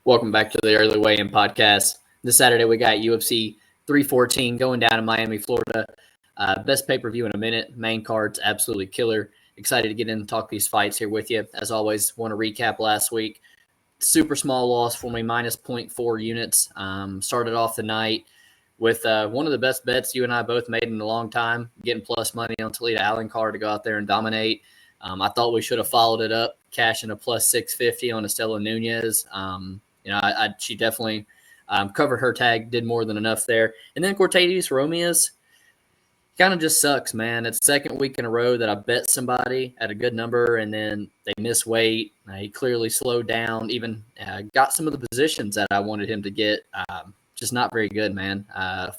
Welcome back to the Early Weigh-In Podcast. This Saturday, we got UFC 314 going down in Miami, Florida. Best pay-per-view in a minute. Main card's absolutely killer. Excited to get in and talk these fights here with you. As always, want to recap last week. Super small loss for me, minus 0.4 units. Started off the night with one of the best bets you and I both made in a long time, getting plus money on Talita Alencar to go out there and dominate. I thought we should have followed it up, cashing a plus 650 on Estela Nunez. She definitely covered her tag, did more than enough there. And then Cortades Romeus kind of just sucks, man. It's the second week in a row that I bet somebody at a good number, and then they miss weight. He clearly slowed down, even got some of the positions that I wanted him to get. Just not very good, man.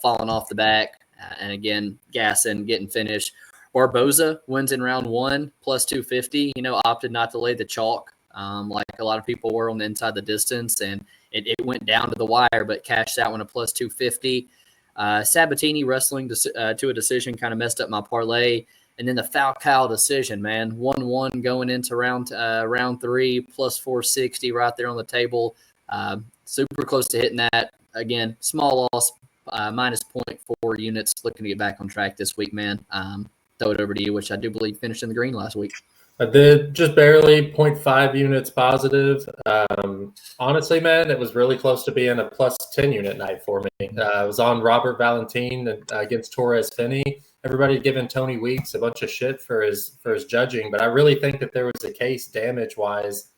Falling off the back, and again, gassing, getting finished. Barboza wins in round one, plus 250. Opted not to lay the chalk like a lot of people were on the inside the distance, and it went down to the wire, but cashed that one a plus 250. Sabatini wrestling to a decision kind of messed up my parlay. And then the Falcao decision, man, 1-1 going into round three, plus 460 right there on the table. Super close to hitting that. Again, small loss, minus 0.4 units. Looking to get back on track this week, man. Throw it over to you, which I do believe finished in the green last week. I did just barely 0.5 units positive. Honestly, man, it was really close to being a plus 10 unit night for me. I was on Robert Valentin against Torres Finney. Everybody giving Tony Weeks a bunch of shit for his judging, but I really think that there was a case damage-wise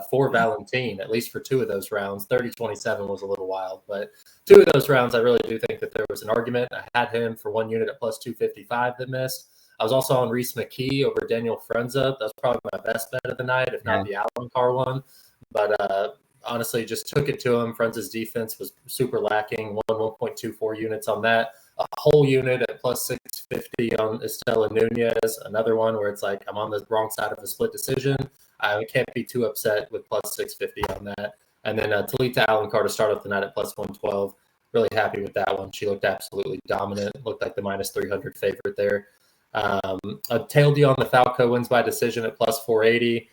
for Valentin, at least for two of those rounds. 30-27 was a little wild, but two of those rounds, I really do think that there was an argument. I had him for 1 unit at plus 255 that missed. I was also on Reese McKee over Daniel Frenza. That's probably my best bet of the night, if not the Alencar one. But honestly, just took it to him. Frenza's defense was super lacking. 1.24 units on that. A whole unit at plus 650 on Estela Nunez. Another one where it's like I'm on the wrong side of a split decision. I can't be too upset with plus 650 on that. And then Talita Alencar to start off the night at plus 112. Really happy with that one. She looked absolutely dominant. Looked like the minus 300 favorite there. A tail deal on the Falco wins by decision at plus 480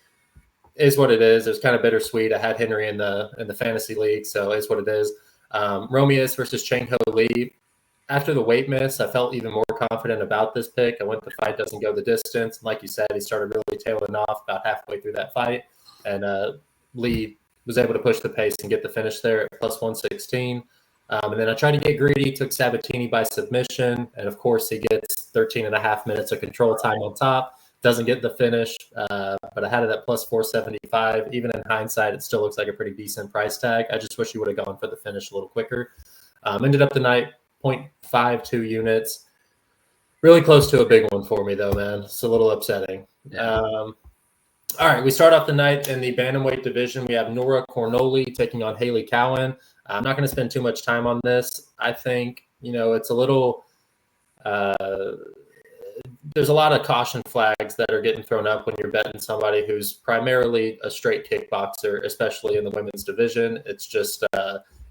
is what it is. It was kind of bittersweet. I had Henry in the fantasy league, so it's what it is. Romeus versus Chang Ho Lee. After the weight miss, I felt even more confident about this pick. I went the fight doesn't go the distance. And like you said, he started really tailing off about halfway through that fight, and Lee was able to push the pace and get the finish there at plus 116. And then I tried to get greedy, took Sabatini by submission, and of course he gets 13 and a half minutes of control time on top. Doesn't get the finish, but I had it at plus 475. Even in hindsight, it still looks like a pretty decent price tag. I just wish he would have gone for the finish a little quicker. Ended up the night 0.52 units. Really close to a big one for me, though, man. It's a little upsetting. Yeah. All right, we start off the night in the bantamweight division. We have Nora Cornoli taking on Haley Cowan. I'm not going to spend too much time on this. I think, it's a little there's a lot of caution flags that are getting thrown up when you're betting somebody who's primarily a straight kickboxer, especially in the women's division. It's just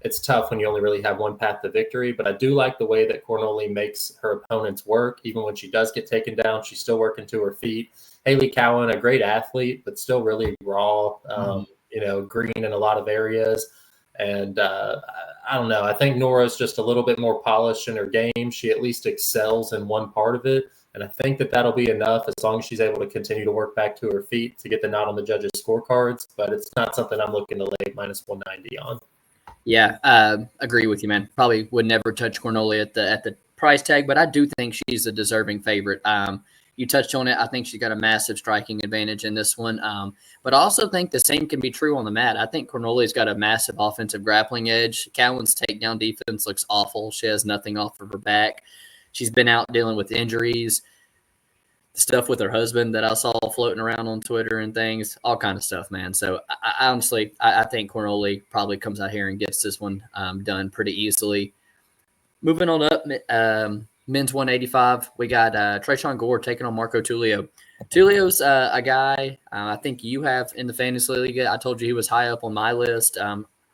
it's tough when you only really have one path to victory. But I do like the way that Cornoli makes her opponents work. Even when she does get taken down, she's still working to her feet. Haley Cowan, a great athlete, but still really raw, green in a lot of areas. And I don't know. I think Nora's just a little bit more polished in her game. She at least excels in one part of it. And I think that that'll be enough as long as she's able to continue to work back to her feet to get the nod on the judges' scorecards. But it's not something I'm looking to lay minus 190 on. Yeah, agree with you, man. Probably would never touch Cornoli at the price tag, but I do think she's a deserving favorite. You touched on it. I think she's got a massive striking advantage in this one. But I also think the same can be true on the mat. I think Cornoli's got a massive offensive grappling edge. Cowan's takedown defense looks awful. She has nothing off of her back. She's been out dealing with injuries, stuff with her husband that I saw floating around on Twitter and things, all kind of stuff, man. So I honestly think Cornoli probably comes out here and gets this one done pretty easily. Moving on up, men's 185, we got Trayshawn Gore taking on Marco Tulio. Tulio's a guy I think you have in the fantasy league. I told you he was high up on my list.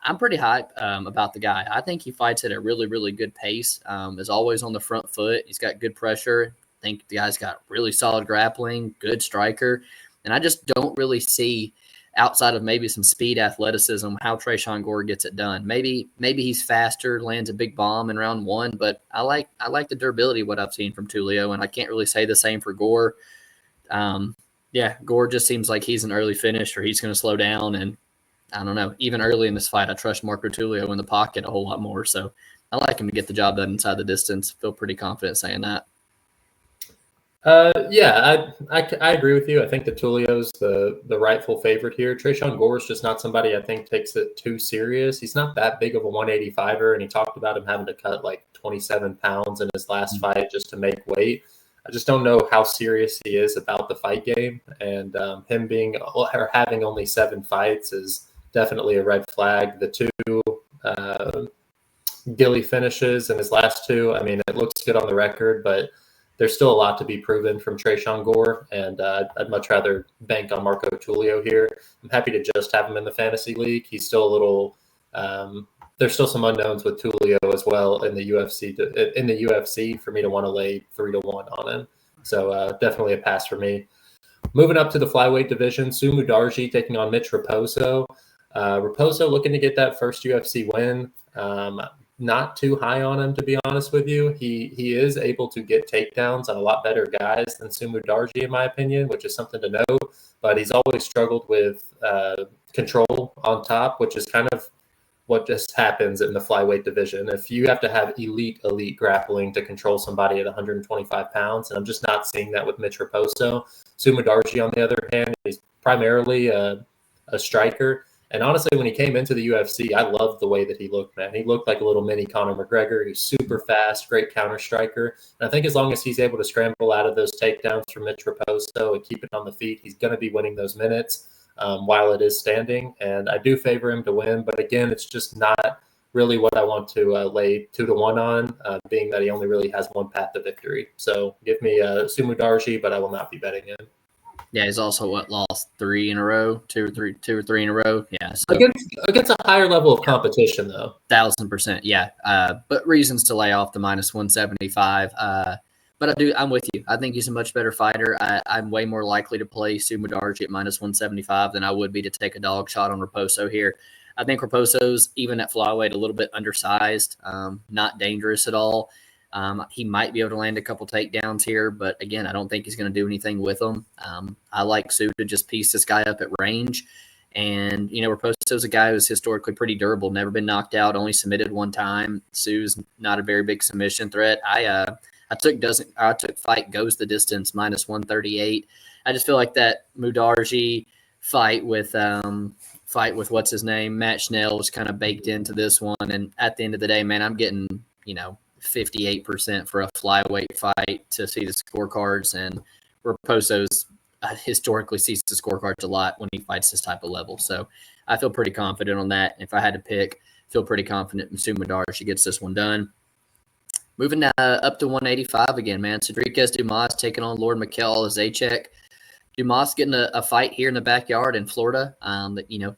I'm pretty hype about the guy. I think he fights at a really, really good pace. Is always on the front foot. He's got good pressure. I think the guy's got really solid grappling, good striker. And I just don't really see outside of maybe some speed, athleticism, how Trayshawn Gore gets it done. Maybe he's faster, lands a big bomb in round one, but I like the durability of what I've seen from Tulio, and I can't really say the same for Gore. Gore just seems like he's an early finish, or he's going to slow down, and I don't know. Even early in this fight, I trust Marco Tulio in the pocket a whole lot more, so I like him to get the job done inside the distance. Feel pretty confident saying that. I agree with you. I think that Tulio's the rightful favorite here. Trayshawn Gore is just not somebody I think takes it too serious. He's not that big of a 185er, and he talked about him having to cut like 27 pounds in his last fight just to make weight. I just don't know how serious he is about the fight game, and him having only 7 fights is definitely a red flag. The 2 Gilly finishes in his last 2, I mean, it looks good on the record, but there's still a lot to be proven from Trayshawn Gore, and I'd much rather bank on Marco Tulio here. I'm happy to just have him in the fantasy league. He's still a little there's still some unknowns with Tulio as well in the UFC for me to want to lay 3-1 on him. So definitely a pass for me. Moving up to the flyweight division, Sumu Darji taking on Mitch Raposo. Raposo looking to get that first UFC win. Not too high on him, to be honest with you. He is able to get takedowns on a lot better guys than Sumu Darji, in my opinion, which is something to know. But he's always struggled with control on top, which is kind of what just happens in the flyweight division. If you have to have elite grappling to control somebody at 125 pounds, and I'm just not seeing that with Mitch Raposo. Sumu Darji, on the other hand, is primarily a striker. And honestly, when he came into the UFC, I loved the way that he looked, man. He looked like a little mini Conor McGregor. He's super fast, great counter striker. And I think as long as he's able to scramble out of those takedowns from Mitch Raposo and keep it on the feet, he's going to be winning those minutes while it is standing. And I do favor him to win. But again, it's just not really what I want to lay 2-1 on, being that he only really has one path to victory. So give me Sumu Darji, but I will not be betting him. Yeah, he's also lost 3 in a row, two or three in a row. Yeah, so against a higher level of competition, though. 1,000%, yeah. But reasons to lay off the minus 175. But I'm with you. I think he's a much better fighter. I'm way more likely to play Sumu Darji at minus 175 than I would be to take a dog shot on Raposo here. I think Raposo's, even at flyweight, a little bit undersized, not dangerous at all. He might be able to land a couple takedowns here, but again, I don't think he's going to do anything with them. I like Sue to just piece this guy up at range. And, Raposo's a guy who's historically pretty durable, never been knocked out, only submitted one time. Sue's not a very big submission threat. I took fight goes the distance minus 138. I just feel like that Mudarji fight with what's his name, Matt Schnell, was kind of baked into this one. And at the end of the day, man, I'm getting, 58% for a flyweight fight to see the scorecards, and Raposo's historically sees the scorecards a lot when he fights this type of level. So I feel pretty confident on that. If I had to pick, feel pretty confident in Sumu Darji gets this one done. Moving up to 185 again, man. Cedriques Dumas taking on Lord Mikhail Zaczek. Dumas getting a fight here in the backyard in Florida.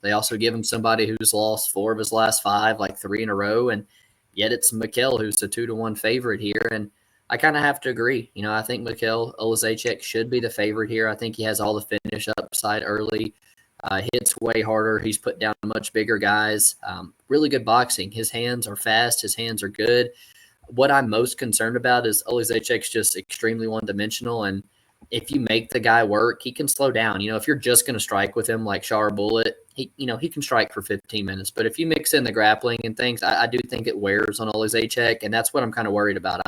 They also give him somebody who's lost 4 of his last 5, like 3 in a row, and yet it's Mikhail who's the 2-1 favorite here. And I kind of have to agree. I think Mikhail Zaczek should be the favorite here. I think he has all the finish upside early. Hits way harder. He's put down much bigger guys. Really good boxing. His hands are fast. His hands are good. What I'm most concerned about is Zaczek's just extremely one-dimensional, and if you make the guy work, he can slow down. If you're just going to strike with him like Shar Bullet, he can strike for 15 minutes. But if you mix in the grappling and things, I do think it wears on Zaczek, and that's what I'm kind of worried about.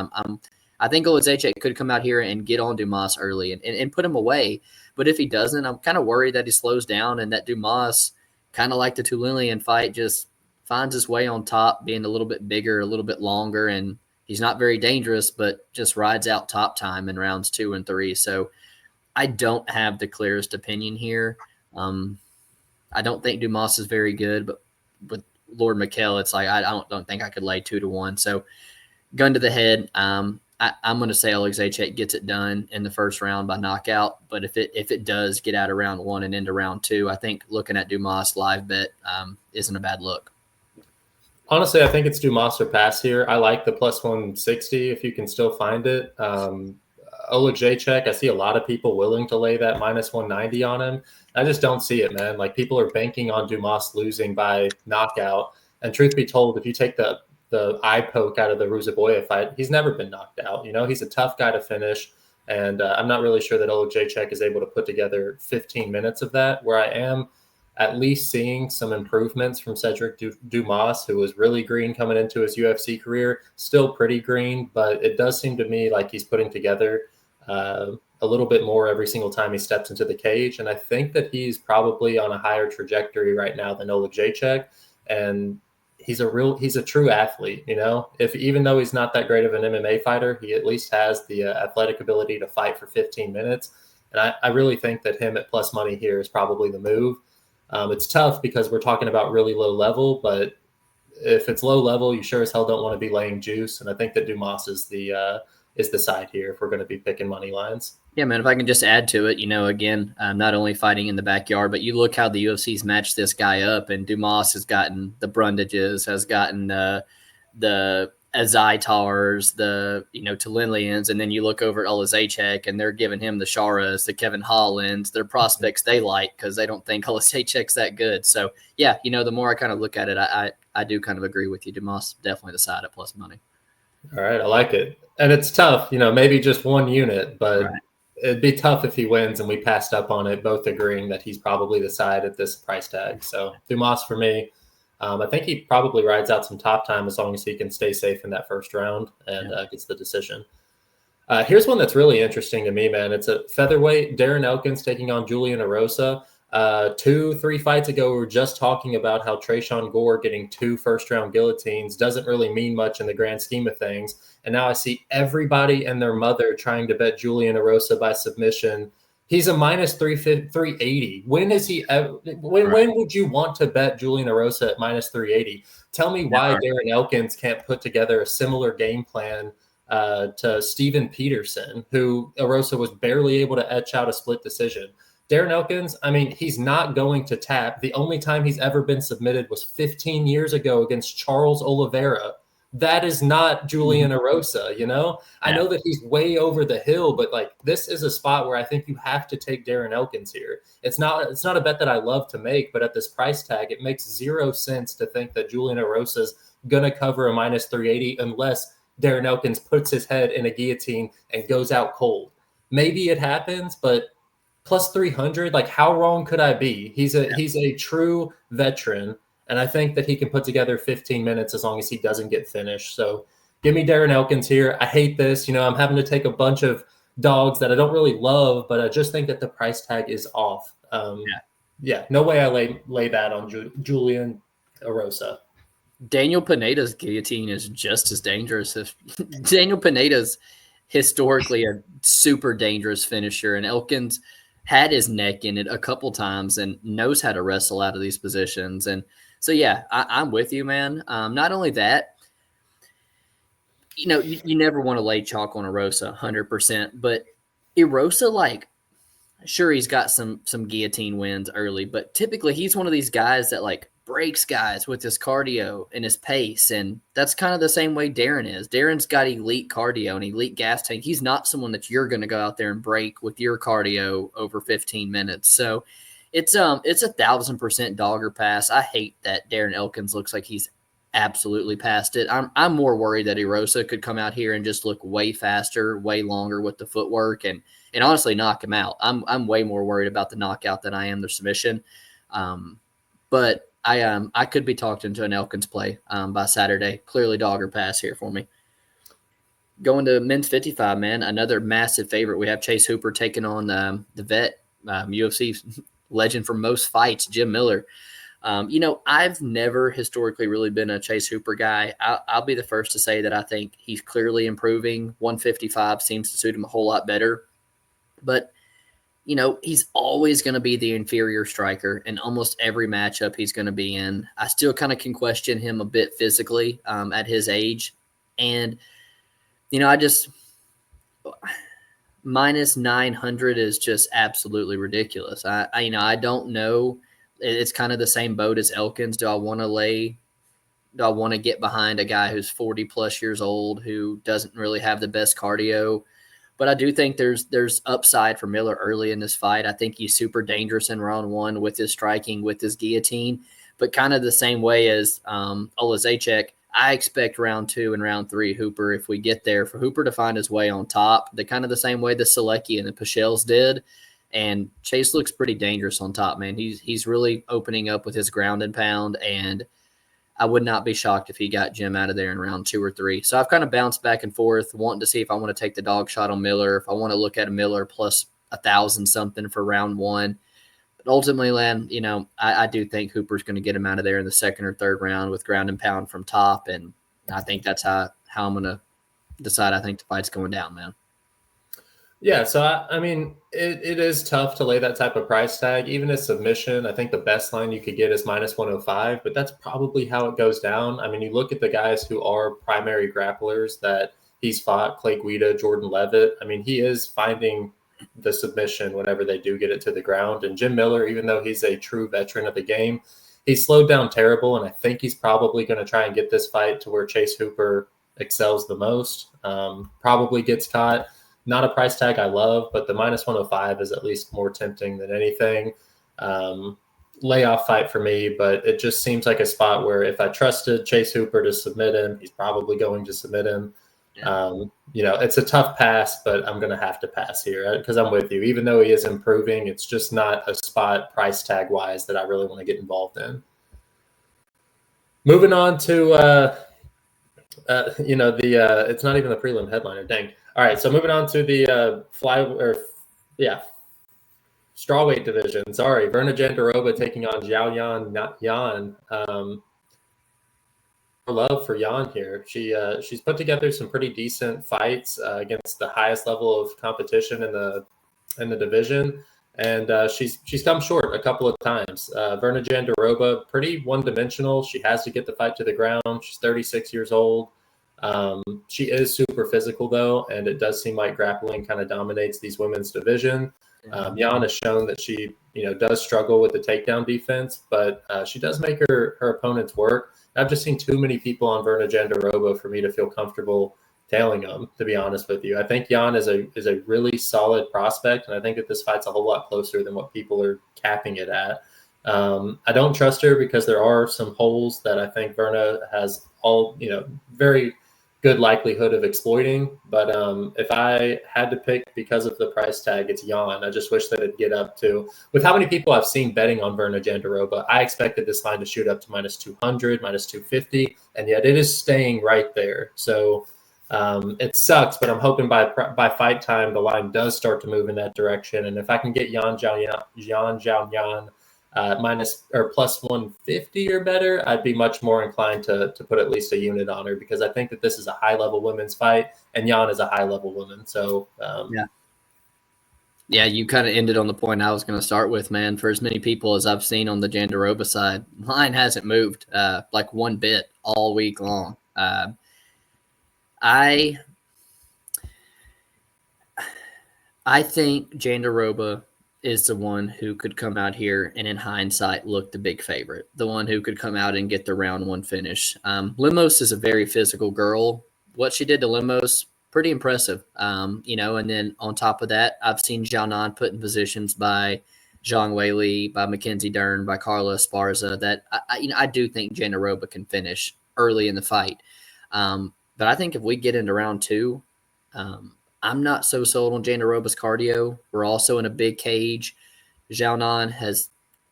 I think Zaczek could come out here and get on Dumas early and put him away. But if he doesn't, I'm kind of worried that he slows down and that Dumas, kind of like the Tulilian fight, just finds his way on top, being a little bit bigger, a little bit longer, and he's not very dangerous, but just rides out top time in rounds 2 and 3. So I don't have the clearest opinion here. I don't think Dumas is very good, but with Lord Mikhail, it's like I don't think I could lay 2-1. So gun to the head, I'm going to say Zaczek gets it done in the first round by knockout. But if it does get out of round 1 and into round 2, I think looking at Dumas live bet isn't a bad look. Honestly, I think it's Dumas or pass here. I like the plus 160 if you can still find it. Olajaychek, I see a lot of people willing to lay that minus 190 on him. I just don't see it, man. Like, people are banking on Dumas losing by knockout. And truth be told, if you take the eye poke out of the Ruzaboya fight, he's never been knocked out. You know, he's a tough guy to finish. And I'm not really sure that Olajaychek is able to put together 15 minutes of that, where I am at least seeing some improvements from Cedric Dumas, who was really green coming into his UFC career, still pretty green, but it does seem to me like he's putting together a little bit more every single time he steps into the cage. And I think that he's probably on a higher trajectory right now than Olajaychek. And he's a true athlete, you know, even though he's not that great of an MMA fighter, he at least has the athletic ability to fight for 15 minutes. And I really think that him at plus money here is probably the move. It's tough because we're talking about really low level, but if it's low level, you sure as hell don't want to be laying juice. And I think that Dumas is the side here if we're going to be picking money lines. Yeah, man, if I can just add to it, you know, again, not only fighting in the backyard, but you look how the UFC's matched this guy up, and Dumas has gotten the Brundages, has gotten the Azitars, the, you know, Talinlians, and then you look over at Olajaychek, and they're giving him the Sharas, the Kevin Hollands, their prospects they like because they don't think Olajaychek's that good. So, yeah, you know, the more I kind of look at it, I do kind of agree with you. Dumas definitely the side at plus money. All right, I like it. And it's tough, you know, maybe just one unit, but right. It'd be tough if he wins and we passed up on it, both agreeing that he's probably the side at this price tag. So Dumas for me. I think he probably rides out some top time as long as he can stay safe in that first round and gets the decision. Here's one that's really interesting to me, man. It's a featherweight. Darren Elkins taking on Julian Erosa. 2-3 fights ago, we were just talking about how Trayshawn Gore getting 2 first-round guillotines doesn't really mean much in the grand scheme of things. And now I see everybody and their mother trying to bet Julian Erosa by submission. He's a minus 380. When is he? When would you want to bet Julian Erosa at minus 380? Tell me why Darren Elkins can't put together a similar game plan to Steven Peterson, who Erosa was barely able to etch out a split decision. Darren Elkins, I mean, he's not going to tap. The only time he's ever been submitted was 15 years ago against Charles Oliveira. That is not Julian Erosa, you know? I know that he's way over the hill, but like, this is a spot where I think you have to take Darren Elkins here. It's not a bet that I love to make, but at this price tag, it makes 0 sense to think that Julian Erosa's going to cover a minus 380 unless Darren Elkins puts his head in a guillotine and goes out cold. Maybe it happens, but plus 300, like, how wrong could I be? He's a true veteran, and I think that he can put together 15 minutes as long as he doesn't get finished. So give me Darren Elkins here. I hate this. You know, I'm having to take a bunch of dogs that I don't really love, but I just think that the price tag is off. No way I lay that on Julian Erosa. Daniel Pineda's guillotine is just as dangerous. Daniel Pineda's historically a super dangerous finisher, and Elkins had his neck in it a couple times and knows how to wrestle out of these positions. And so, yeah, I'm with you, man. Not only that, you know, you never want to lay chalk on Erosa 100%, but Erosa, like, sure, he's got some guillotine wins early, but typically he's one of these guys that, like, breaks guys with his cardio and his pace, and that's kind of the same way Darren is. Darren's got elite cardio and elite gas tank. He's not someone that you're going to go out there and break with your cardio over 15 minutes. So it's 1,000% dogger pass. I hate that Darren Elkins looks like he's absolutely past it. I'm more worried that Erosa could come out here and just look way faster, way longer with the footwork, and honestly knock him out. I'm way more worried about the knockout than I am the submission. But I could be talked into an Elkins play by Saturday. Clearly dogger pass here for me. Going to men's 55, man, another massive favorite. We have Chase Hooper taking on the vet, UFC legend for most fights, Jim Miller. You know, I've never historically really been a Chase Hooper guy. I'll be the first to say that I think he's clearly improving. 155 seems to suit him a whole lot better. But you know, he's always going to be the inferior striker in almost every matchup he's going to be in. I still kind of can question him a bit physically at his age. And, you know, I just minus 900 is just absolutely ridiculous. I don't know. It's kind of the same boat as Elkins. Do I want to get behind a guy who's 40 plus years old, who doesn't really have the best cardio? But I do think there's upside for Miller early in this fight. I think he's super dangerous in round one with his striking, with his guillotine, but kind of the same way as Olazechek. I expect round two and round three Hooper, if we get there, for Hooper to find his way on top, the kind of the same way the Selecki and the Pichels did. And Chase looks pretty dangerous on top, man. He's really opening up with his ground and pound, and I would not be shocked if he got Jim out of there in round 2 or 3. So I've kind of bounced back and forth, wanting to see if I want to take the dog shot on Miller, if I want to look at a Miller plus 1,000 something for round 1. But ultimately, Len, I do think Hooper's going to get him out of there in the second or third round with ground and pound from top, and I think that's how I'm going to decide I think the fight's going down, man. Yeah, so I mean, it is tough to lay that type of price tag. Even a submission, I think the best line you could get is -105, but that's probably how it goes down. I mean, you look at the guys who are primary grapplers that he's fought, Clay Guida, Jordan Levitt. I mean, he is finding the submission whenever they do get it to the ground. And Jim Miller, even though he's a true veteran of the game, he's slowed down terrible, and I think he's probably going to try and get this fight to where Chase Hooper excels the most, probably gets caught. Not a price tag I love, but the -105 is at least more tempting than anything. Layoff fight for me, but it just seems like a spot where if I trusted Chase Hooper to submit him, he's probably going to submit him. Yeah. It's a tough pass, but I'm going to have to pass here because I'm with you. Even though he is improving, it's just not a spot price tag wise that I really want to get involved in. Moving on to, it's not even the prelim headliner. Dang. All right, so moving on to the strawweight division. Sorry, Verna Jandiroba taking on Yan. Love for Yan here. She's put together some pretty decent fights against the highest level of competition in the division, and she's come short a couple of times. Verna Jandiroba, pretty one-dimensional. She has to get the fight to the ground. She's 36 years old. She is super physical though, and it does seem like grappling kind of dominates these women's division. Yan has shown that she, does struggle with the takedown defense, but she does make her opponents work. I've just seen too many people on Verna Jandiroba for me to feel comfortable tailing them, to be honest with you. I think Yan is a really solid prospect, and I think that this fight's a whole lot closer than what people are capping it at. I don't trust her because there are some holes that I think Verna has very good likelihood of exploiting. But if I had to pick because of the price tag, it's Yan. I just wish that it'd get up to, with how many people I've seen betting on Verna Jandiroba, I expected this line to shoot up to -200, -250, and yet it is staying right there. So it sucks, but I'm hoping by fight time, the line does start to move in that direction. And if I can get Yan Zhao minus or plus 150 or better, I'd be much more inclined to put at least a unit on her, because I think that this is a high level women's fight and Yan is a high level woman. So yeah, you kind of ended on the point I was going to start with, man. For as many people as I've seen on the Jandiroba side, line hasn't moved like one bit all week long. I think Jandiroba is the one who could come out here and in hindsight look the big favorite, the one who could come out and get the round one finish. Lemos is a very physical girl. What she did to Lemos, pretty impressive. And then on top of that, I've seen Xiaonan put in positions by Zhang Weili, by Mackenzie Dern, by Carla Esparza that I do think Jandiroba can finish early in the fight. But I think if we get into round two, I'm not so sold on Jandiroba's cardio. We're also in a big cage. Xiaonan has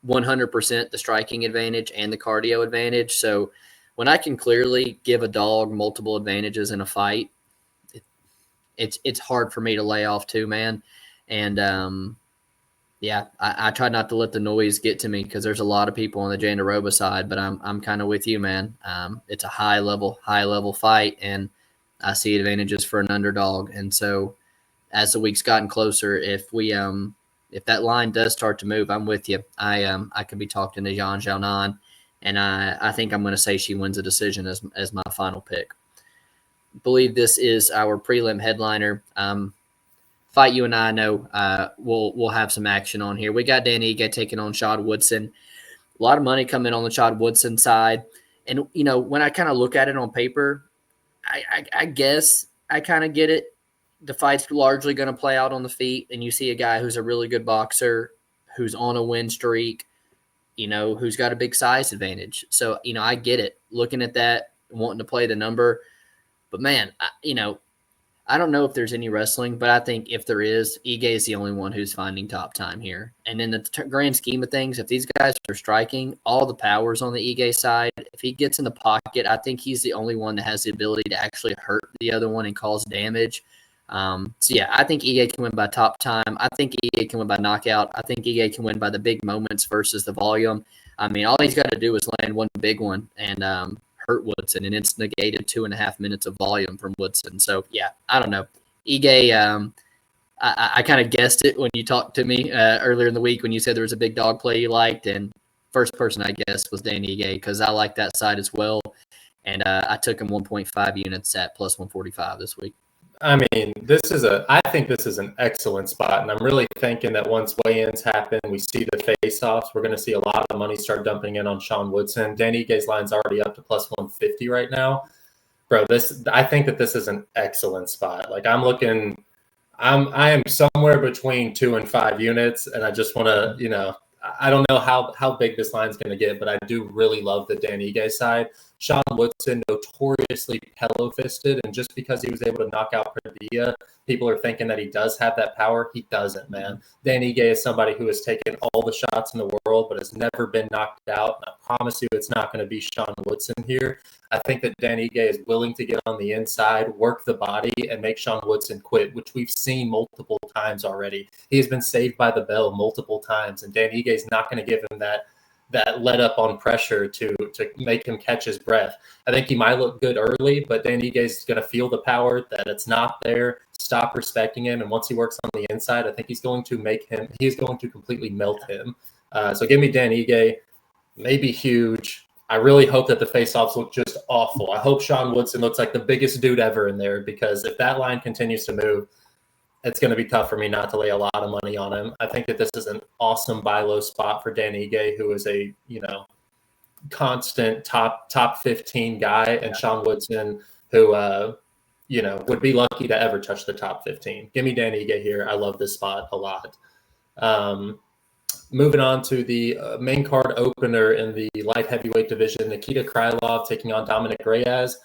100% the striking advantage and the cardio advantage. So when I can clearly give a dog multiple advantages in a fight, it's hard for me to lay off too, man. And I try not to let the noise get to me because there's a lot of people on the Jandiroba side, but I'm kind of with you, man. It's a high level fight, and I see advantages for an underdog. And so as the week's gotten closer, if that line does start to move, I'm with you. I could be talked into Yan Xiaonan, and I think I'm going to say she wins a decision as my final pick. Believe this is our prelim headliner. Fight you and I know we'll have some action on here. We got Dan Ige taking on Shad Woodson. A lot of money coming on the Shad Woodson side. And, when I kind of look at it on paper, I guess I kind of get it. the fight's largely going to play out on the feet, and you see a guy who's a really good boxer, who's on a win streak, who's got a big size advantage. So, I get it, looking at that, wanting to play the number. But, man, I don't know if there's any wrestling, but I think if there is, Ige is the only one who's finding top time here. And in the grand scheme of things, if these guys are striking, all the power's on the Ige side. If he gets in the pocket, I think he's the only one that has the ability to actually hurt the other one and cause damage. I think Ige can win by top time. I think Ige can win by knockout. I think Ige can win by the big moments versus the volume. I mean, all he's got to do is land one big one and hurt Woodson, and it's negated 2.5 minutes of volume from Woodson. So, yeah, I don't know. Ige, I kind of guessed it when you talked to me earlier in the week when you said there was a big dog play you liked, and first person I guessed was Danny Ige because I like that side as well. And I took him 1.5 units at plus 145 this week. I mean, I think this is an excellent spot, and I'm really thinking that once weigh-ins happen, we see the face-offs, we're going to see a lot of money start dumping in on Sean Woodson. Danny Ige's line's already up to plus 150 right now. Bro, I think that this is an excellent spot. Like, I am somewhere between 2 and 5 units, and I just want to, I don't know how big this line's going to get, but I do really love the Danny Ige side. Sean Woodson, notoriously pillow-fisted, and just because he was able to knock out Padilla, people are thinking that he does have that power. He doesn't, man. Danny Ige is somebody who has taken all the shots in the world, but has never been knocked out. And I promise you it's not going to be Sean Woodson here. I think that Danny Ige is willing to get on the inside, work the body, and make Sean Woodson quit, which we've seen multiple times already. He has been saved by the bell multiple times, and Danny Ige is not going to give him that let up on pressure to make him catch his breath. I think he might look good early, but Danny Ige is going to feel the power that it's not there, stop respecting him, and once he works on the inside, I think he's going to completely melt him. So give me Danny Ige, maybe huge. I really hope that the face-offs look just awful. I hope Sean Woodson looks like the biggest dude ever in there, because if that line continues to move, it's going to be tough for me not to lay a lot of money on him. I think that this is an awesome buy low spot for Danny Ige, who is a, constant top 15 guy, and Sean Woodson, who, would be lucky to ever touch the top 15. Give me Danny Ige here. I love this spot a lot. Moving on to the main card opener in the light heavyweight division, Nikita Krylov taking on Dominic Reyes.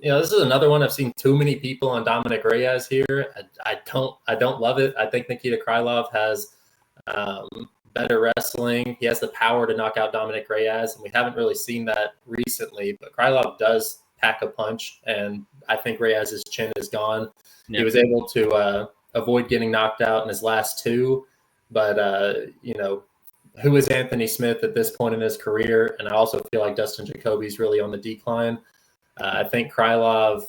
This is another one. I've seen too many people on Dominic Reyes here. I don't love it. I think Nikita Krylov has better wrestling. He has the power to knock out Dominic Reyes, and we haven't really seen that recently. But Krylov does pack a punch, and I think Reyes' chin is gone. Yep. He was able to avoid getting knocked out in his last two. But, who is Anthony Smith at this point in his career? And I also feel like Dustin Jacoby's really on the decline. I think Krylov,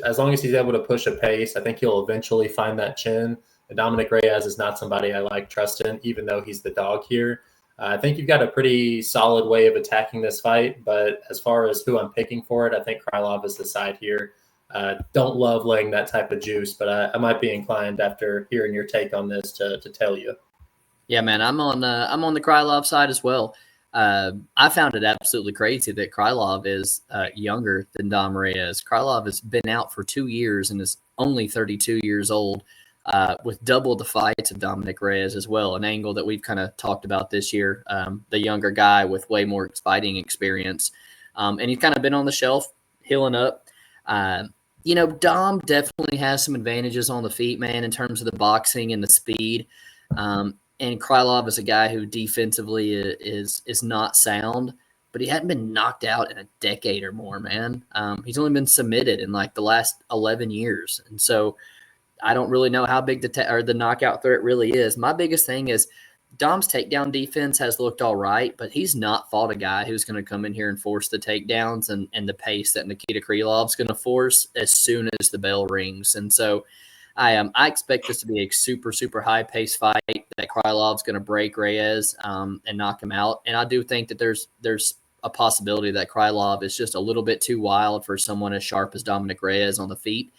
as long as he's able to push a pace, I think he'll eventually find that chin. And Dominic Reyes is not somebody I like trusting, even though he's the dog here. I think you've got a pretty solid way of attacking this fight. But as far as who I'm picking for it, I think Krylov is the side here. Don't love laying that type of juice, but I might be inclined after hearing your take on this to tell you. Yeah, man, I'm on the Krylov side as well. I found it absolutely crazy that Krylov is younger than Dom Reyes. Krylov has been out for 2 years and is only 32 years old, with double the fights of Dominic Reyes as well, an angle that we've kind of talked about this year, the younger guy with way more fighting experience. And he's kind of been on the shelf, healing up. Dom definitely has some advantages on the feet, man, in terms of the boxing and the speed. And Krylov is a guy who defensively is not sound, but he hadn't been knocked out in a decade or more, man. He's only been submitted in like the last 11 years. And so I don't really know how big the knockout threat really is. My biggest thing is Dom's takedown defense has looked all right, but he's not fought a guy who's going to come in here and force the takedowns and the pace that Nikita Krylov's going to force as soon as the bell rings. And so I expect this to be a super, super high-paced fight that Krylov's going to break Reyes and knock him out. And I do think that there's a possibility that Krylov is just a little bit too wild for someone as sharp as Dominic Reyes on the feet.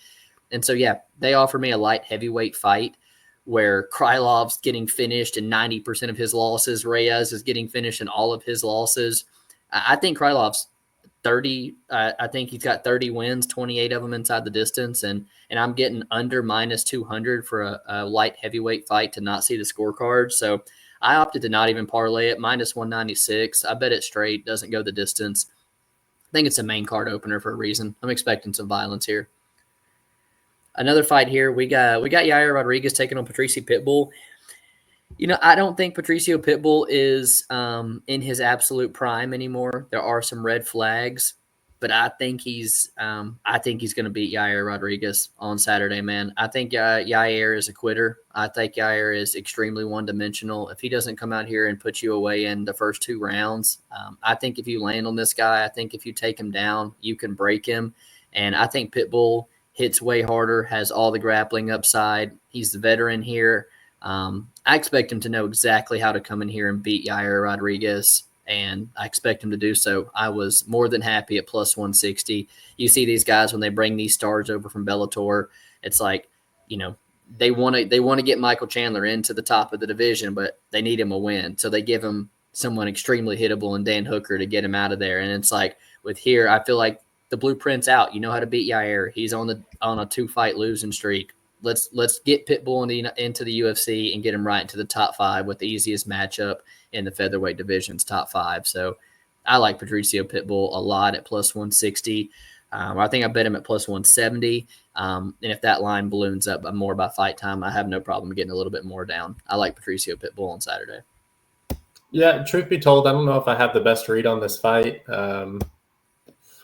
And so, yeah, they offer me a light heavyweight fight where Krylov's getting finished in 90% of his losses. Reyes is getting finished in all of his losses. I think Krylov's 30. I think he's got 30 wins, 28 of them inside the distance, and I'm getting under minus 200 for a light heavyweight fight to not see the scorecard. So I opted to not even parlay it. Minus 196. I bet it straight. Doesn't go the distance. I think it's a main card opener for a reason. I'm expecting some violence here. Another fight here. We got Yair Rodriguez taking on Patricio Pitbull. I don't think Patricio Pitbull is in his absolute prime anymore. There are some red flags, but I think he's going to beat Yair Rodriguez on Saturday, man. I think Yair is a quitter. I think Yair is extremely one-dimensional. If he doesn't come out here and put you away in the first 2 rounds, I think if you land on this guy, I think if you take him down, you can break him. And I think Pitbull hits way harder, has all the grappling upside. He's the veteran here. I expect him to know exactly how to come in here and beat Yair Rodriguez, and I expect him to do so. I was more than happy at plus 160. You see these guys when they bring these stars over from Bellator, it's like, they want to get Michael Chandler into the top of the division, but they need him a win. So they give him someone extremely hittable in Dan Hooker to get him out of there. And it's like with here, I feel like the blueprint's out. You know how to beat Yair. He's on a 2-fight losing streak. Let's get Pitbull into the UFC and get him right into the top 5 with the easiest matchup in the featherweight division's top 5. So I like Patricio Pitbull a lot at plus 160. I think I bet him at plus 170. And if that line balloons up more by fight time, I have no problem getting a little bit more down. I like Patricio Pitbull on Saturday. Yeah, truth be told, I don't know if I have the best read on this fight.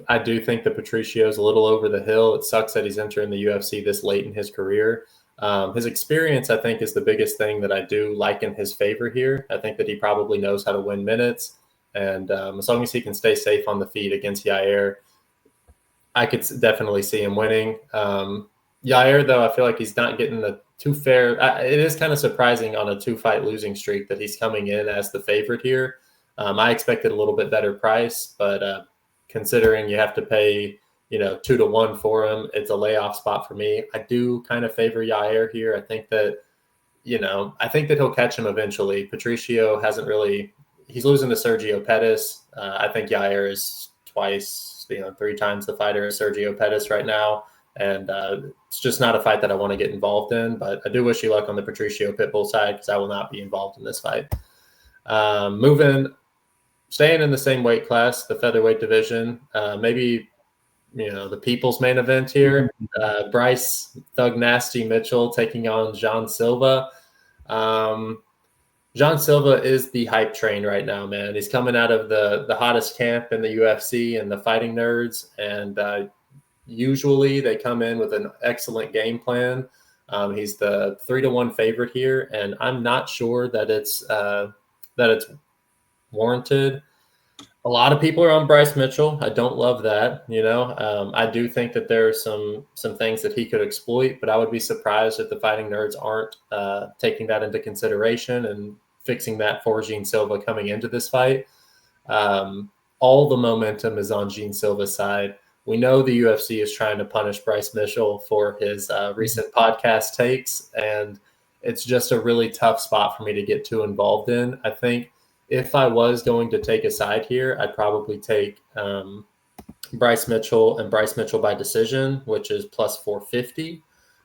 I do think that Patricio's a little over the hill. It sucks that he's entering the UFC this late in his career. His experience, I think, is the biggest thing that I do like in his favor here. I think that he probably knows how to win minutes. And as long as he can stay safe on the feet against Yair, I could definitely see him winning. Yair, though, I feel like he's not getting the too fair. It is kind of surprising on a 2-fight losing streak that he's coming in as the favorite here. I expected a little bit better price, but considering you have to pay, 2-1 for him, it's a layoff spot for me. I do kind of favor Yair here. I think that he'll catch him eventually. Patricio hasn't really, he's losing to Sergio Pettis. I think Yair is twice, 3 times the fighter as Sergio Pettis right now. And it's just not a fight that I want to get involved in, but I do wish you luck on the Patricio Pitbull side because I will not be involved in this fight. Staying in the same weight class, the featherweight division, maybe, the people's main event here. Bryce Thug Nasty Mitchell taking on Jean Silva. Jean Silva is the hype train right now, man. He's coming out of the hottest camp in the UFC and the Fighting Nerds, and usually they come in with an excellent game plan. He's the 3-1 favorite here, and I'm not sure that it's warranted. A lot of people are on Bryce Mitchell. I don't love that. I do think that there are some things that he could exploit, but I would be surprised if the Fighting Nerds aren't taking that into consideration and fixing that for Jean Silva coming into this fight. All the momentum is on Jean Silva's side. We know the UFC is trying to punish Bryce Mitchell for his recent podcast takes, and it's just a really tough spot for me to get too involved in. I think if I was going to take a side here, I'd probably take Bryce Mitchell and Bryce Mitchell by decision, which is plus 450.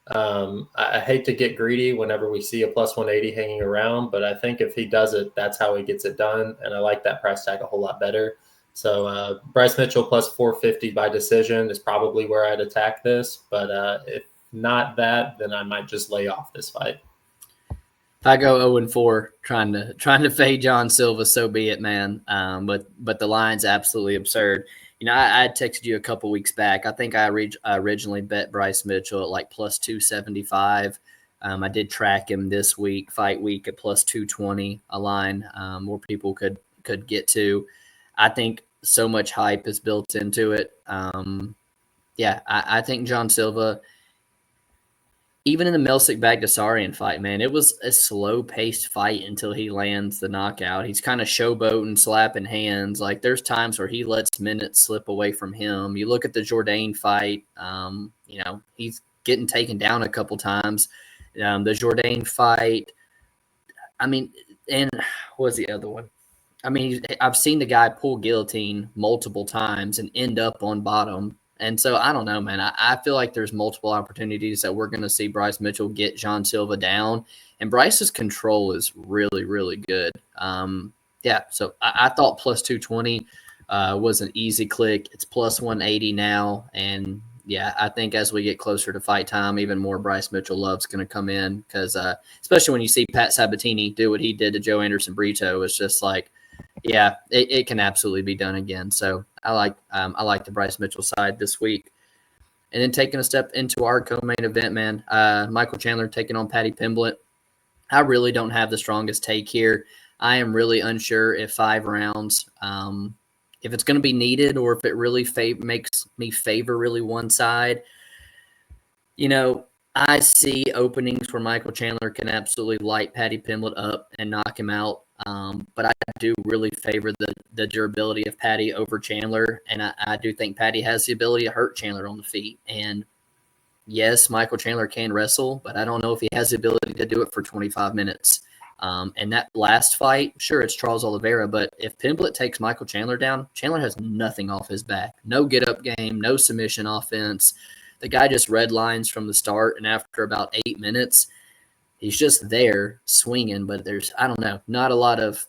I hate to get greedy whenever we see a plus 180 hanging around, but I think if he does it, that's how he gets it done. And I like that price tag a whole lot better. So Bryce Mitchell plus 450 by decision is probably where I'd attack this. But if not that, then I might just lay off this fight. If I go 0-4 trying to fade John Silva, so be it, man. But the line's absolutely absurd. I texted you a couple weeks back. I think I originally bet Bryce Mitchell at like plus 275. I did track him this week, fight week, at plus 220, a line more people could get to. I think so much hype is built into it. I think John Silva, even in the Milsic Bagdasarian fight, man, it was a slow-paced fight until he lands the knockout. He's kind of showboating, slapping hands. Like, there's times where he lets minutes slip away from him. You look at the Jourdain fight, he's getting taken down a couple times. The Jourdain fight, and what was the other one? I mean, I've seen the guy pull guillotine multiple times and end up on bottom. And so I don't know, man. I feel like there's multiple opportunities that we're going to see Bryce Mitchell get John Silva down. And Bryce's control is really, really good. Yeah, so I thought plus 220 was an easy click. It's plus 180 now. And yeah, I think as we get closer to fight time, even more Bryce Mitchell love's going to come in because especially when you see Pat Sabatini do what he did to Joe Anderson Brito, it's just like, yeah, it can absolutely be done again. So I like the Bryce Mitchell side this week. And then taking a step into our co-main event, man, Michael Chandler taking on Paddy Pimblett. I really don't have the strongest take here. I am really unsure if 5 rounds, if it's going to be needed or if it really makes me favor really one side. You know, I see openings where Michael Chandler can absolutely light Paddy Pimblett up and knock him out. But I do really favor the durability of Paddy over Chandler. And I do think Paddy has the ability to hurt Chandler on the feet. And yes, Michael Chandler can wrestle, but I don't know if he has the ability to do it for 25 minutes. And that last fight, sure, it's Charles Oliveira, but if Pimblett takes Michael Chandler down, Chandler has nothing off his back. No get-up game, no submission offense. The guy just red lines from the start, and after about 8 minutes, he's just there swinging, but there's, I don't know, not a lot of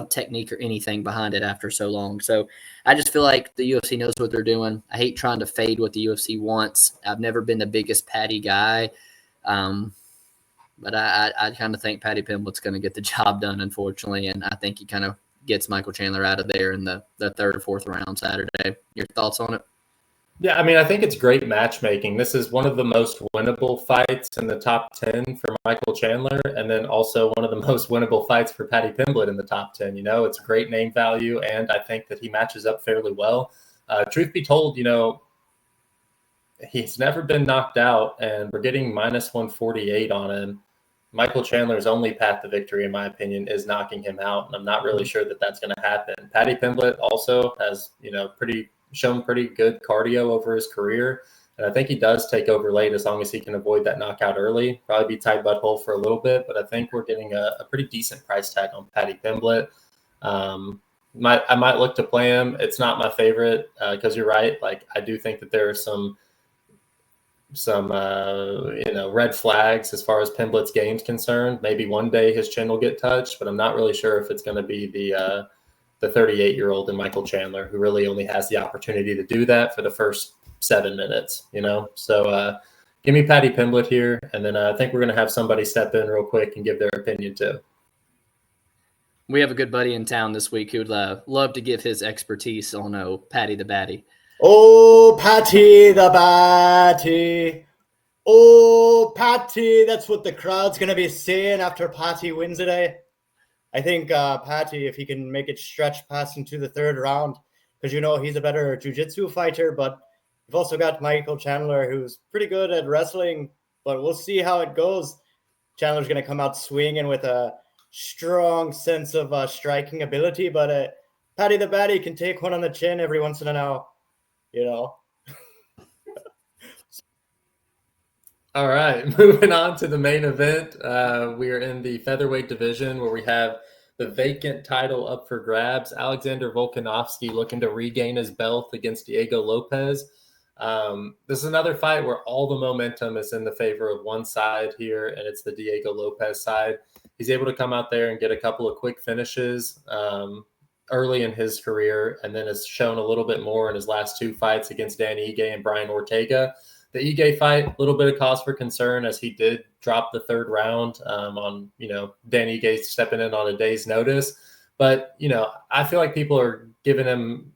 technique or anything behind it after so long. So I just feel like the UFC knows what they're doing. I hate trying to fade what the UFC wants. I've never been the biggest Paddy guy. But I kind of think Paddy Pimblett's going to get the job done, unfortunately, and I think he kind of gets Michael Chandler out of there in the third or fourth round Saturday. Your thoughts on it? Yeah, I mean, I think it's great matchmaking. This is one of the most winnable fights in the top 10 for Michael Chandler, and then also one of the most winnable fights for Paddy Pimblett in the top 10. You know, it's a great name value, and I think that he matches up fairly well. Truth be told, you know, he's never been knocked out, and we're getting minus 148 on him. Michael Chandler's only path to victory, in my opinion, is knocking him out, and I'm not really sure that that's going to happen. Paddy Pimblett also has, you know, shown pretty good cardio over his career, and I think he does take over late as long as he can avoid that knockout early. Probably be tight butthole for a little bit, but I think we're getting a pretty decent price tag on Paddy Pimblett. I might look to play him. It's not my favorite because you're right. Like, I do think that there are some you know, red flags as far as Pimblett's game's concerned. Maybe one day his chin will get touched, but I'm not really sure if it's going to be the 38-year-old in Michael Chandler, who really only has the opportunity to do that for the first 7 minutes, you know? So give me Paddy Pimblett here, and then I think we're going to have somebody step in real quick and give their opinion too. We have a good buddy in town this week who'd love to give his expertise on Paddy the Batty. Oh, Patty the Batty. Oh, Patty. That's what the crowd's going to be saying after Patty wins today. I think Patty, if he can make it stretch past into the third round, because, you know, he's a better jiu-jitsu fighter, but you've also got Michael Chandler, who's pretty good at wrestling, but we'll see how it goes. Chandler's going to come out swinging with a strong sense of striking ability, but Patty the Batty can take one on the chin every once in a while. You know. All right, moving on to the main event. We are in the featherweight division where we have the vacant title up for grabs. Alexander Volkanovski looking to regain his belt against Diego Lopes. This is another fight where all the momentum is in the favor of one side here, and it's the Diego Lopes side. He's able to come out there and get a couple of quick finishes early in his career, and then has shown a little bit more in his last 2 fights against Dan Ige and Brian Ortega. The Ige fight, a little bit of cause for concern as he did drop the third round on, you know, Dan Ige stepping in on a day's notice. But, you know, I feel like people are giving him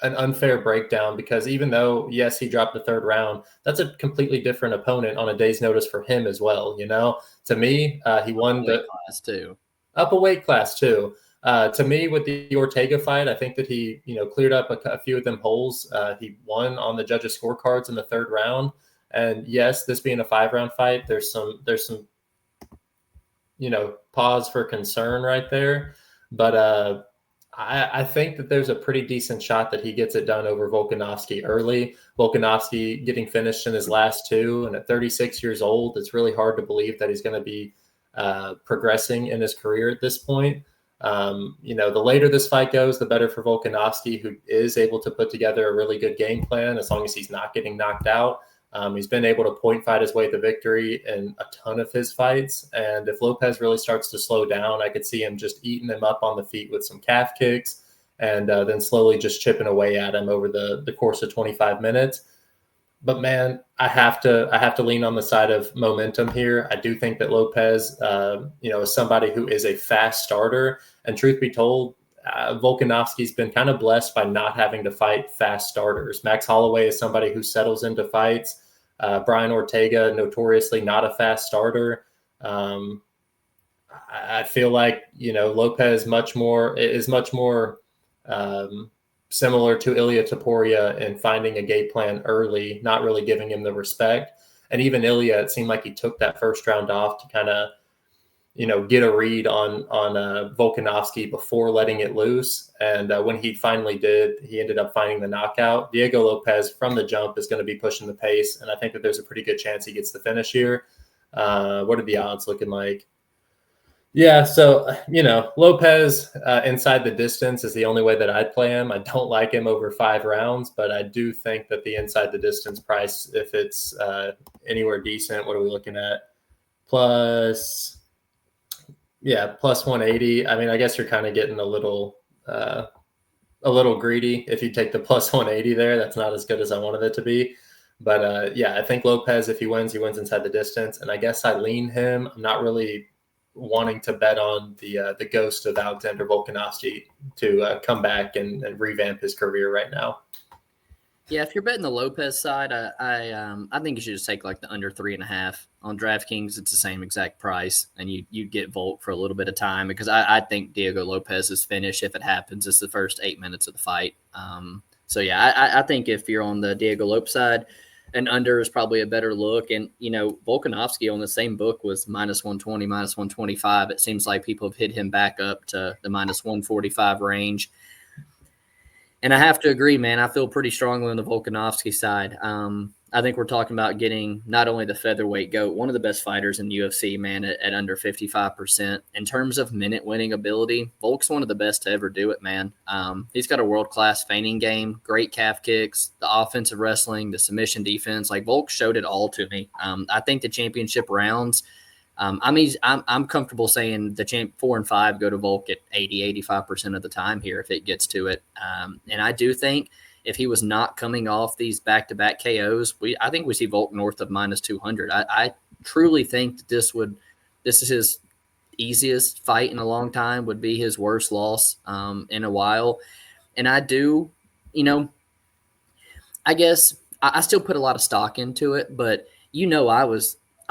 an unfair breakdown because even though, yes, he dropped the third round, that's a completely different opponent on a day's notice for him as well. You know, to me, he won the class too. Up a weight class too. To me, with the Ortega fight, I think that he, you know, cleared up a few of them holes. He won on the judges' scorecards in the third round. And yes, this being a 5-round fight, there's some, you know, pause for concern right there. But I think that there's a pretty decent shot that he gets it done over Volkanovski early. Volkanovski getting finished in his last 2, and at 36 years old, it's really hard to believe that he's going to be progressing in his career at this point. The later this fight goes, the better for Volkanovski, who is able to put together a really good game plan as long as he's not getting knocked out. He's been able to point fight his way to victory in a ton of his fights. And if Lopez really starts to slow down, I could see him just eating him up on the feet with some calf kicks and then slowly just chipping away at him over the course of 25 minutes. But man, I have to lean on the side of momentum here. I do think that Lopez, is somebody who is a fast starter. And truth be told, Volkanovski's been kind of blessed by not having to fight fast starters. Max Holloway is somebody who settles into fights. Brian Ortega, notoriously not a fast starter. I feel like, Lopez is much more similar to Ilya Topuria in finding a game plan early, not really giving him the respect. And even Ilya, it seemed like he took that first round off to kind of, get a read on Volkanovski before letting it loose. And when he finally did, he ended up finding the knockout. Diego Lopez from the jump is going to be pushing the pace. And I think that there's a pretty good chance he gets the finish here. What are the odds looking like? Yeah, so, Lopez inside the distance is the only way that I'd play him. I don't like him over 5 rounds, but I do think that the inside the distance price, if it's anywhere decent, what are we looking at? Plus 180. I mean, I guess you're kind of getting a little greedy if you take the plus 180 there. That's not as good as I wanted it to be. But, I think Lopez, if he wins inside the distance. And I guess I lean him. I'm not really wanting to bet on the ghost of Alexander Volkanovski to come back and revamp his career right now. Yeah, if you're betting the Lopez side, I think you should just take like the under 3.5 on DraftKings. It's the same exact price, and you get Volk for a little bit of time because I think Diego Lopez's finish, if it happens, is the first 8 minutes of the fight. I think if you're on the Diego Lopez side, an under is probably a better look. And, Volkanovski on the same book was minus 120, minus 125. It seems like people have hit him back up to the minus 145 range. And I have to agree, man, I feel pretty strongly on the Volkanovski side. I think we're talking about getting not only the featherweight GOAT, one of the best fighters in UFC, man, at under 55%. In terms of minute winning ability, Volk's one of the best to ever do it, man. He's got a world-class feigning game, great calf kicks, the offensive wrestling, the submission defense. Like, Volk showed it all to me. I think the championship rounds, I'm comfortable saying the 4 and 5 go to Volk at 85% of the time here if it gets to it. And I do think if he was not coming off these back-to-back KOs, I think we see Volk north of minus 200. I truly think that this is his easiest fight in a long time, would be his worst loss in a while. And I do, I guess I still put a lot of stock into it, but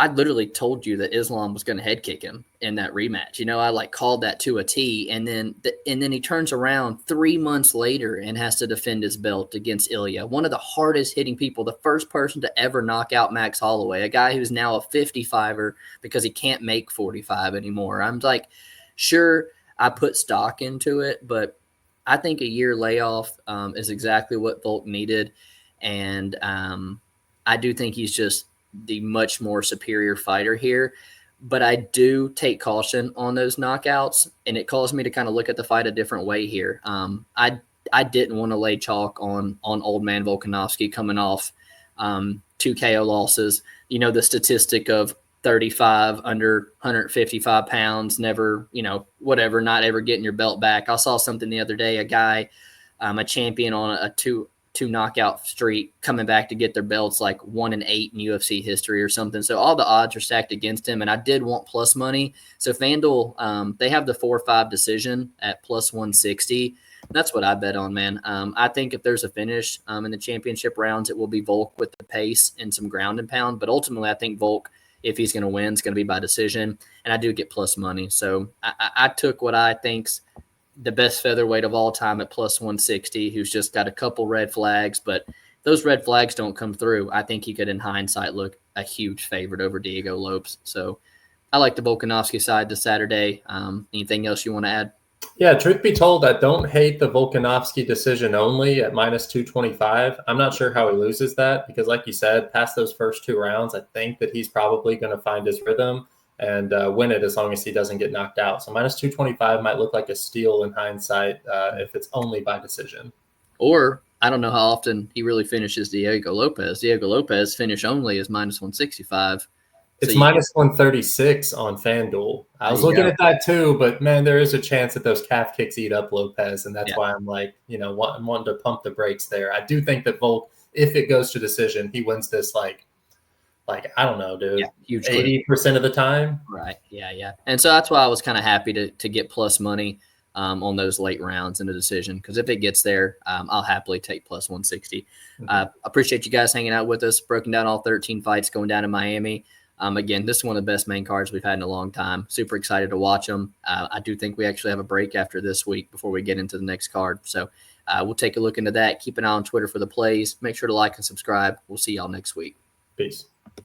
I literally told you that Islam was going to head kick him in that rematch. I called that to a T, and then he turns around 3 months later and has to defend his belt against Ilya, one of the hardest hitting people, the first person to ever knock out Max Holloway, a guy who's now a 55er because he can't make 45 anymore. I'm like, sure, I put stock into it, but I think a year layoff is exactly what Volk needed, and I do think he's just the much more superior fighter here, but I do take caution on those knockouts, and it caused me to kind of look at the fight a different way here. I didn't want to lay chalk on old man Volkanovski coming off 2 KO losses. The statistic of 35 under 155 pounds, never, not ever getting your belt back. I saw something the other day, a guy, a champion on a two knockout streak coming back to get their belts, like 1-8 in UFC history or something. So all the odds are stacked against him, and I did want plus money. So FanDuel, they have the 4-5 decision at plus 160. That's what I bet on, man. I think if there's a finish in the championship rounds, it will be Volk with the pace and some ground and pound. But ultimately, I think Volk, if he's going to win, is going to be by decision, and I do get plus money. So I took what I think's the best featherweight of all time at plus 160, who's just got a couple red flags, but those red flags don't come through. I think he could, in hindsight, look a huge favorite over Diego Lopes. So I like the Volkanovski side this Saturday. Anything else you want to add? Yeah, truth be told, I don't hate the Volkanovski decision only at minus 225. I'm not sure how he loses that because, like you said, past those first 2 rounds, I think that he's probably going to find his rhythm. and win it as long as he doesn't get knocked out. So minus 225 might look like a steal in hindsight if it's only by decision. Or I don't know how often he really finishes Diego Lopes. Diego Lopes finish only is minus 165. It's minus 136 on FanDuel. I was looking at that too, but man, there is a chance that those calf kicks eat up Lopez, and that's why I'm like, I'm wanting to pump the brakes there. I do think that Volk, if it goes to decision, he wins this like I don't know, dude, huge 80% of the time. Right. Yeah. And so that's why I was kind of happy to get plus money on those late rounds in the decision, because if it gets there, I'll happily take plus 160. Appreciate you guys hanging out with us, broken down all 13 fights going down in Miami. Again, this is one of the best main cards we've had in a long time. Super excited to watch them. I do think we actually have a break after this week before we get into the next card. So we'll take a look into that. Keep an eye on Twitter for the plays. Make sure to like and subscribe. We'll see y'all next week. Peace.